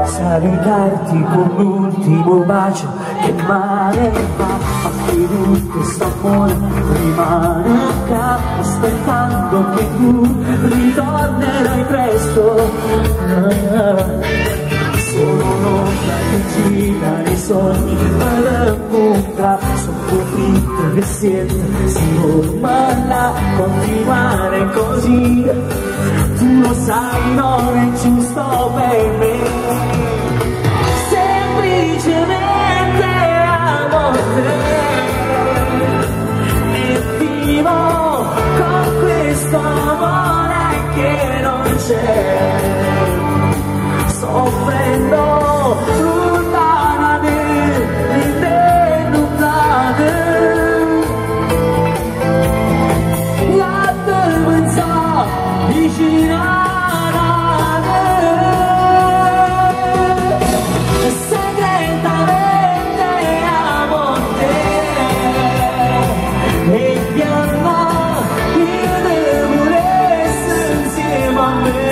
Salutarti con l'ultimo bacio, che male fa, ma che tutto st'amore rimane qua, aspettando che tu ritornerai presto. Sono un'onda che gira nei sogni, ma l'ammunca sotto finta che si formala, continuare così, tu lo sai, non è giusto per me. Semplicemente amo te e vivo con questo amore che non c'è, soffrendo lontana nelle nubblate, la tormenza vicina. E piano io devo essere insieme a me.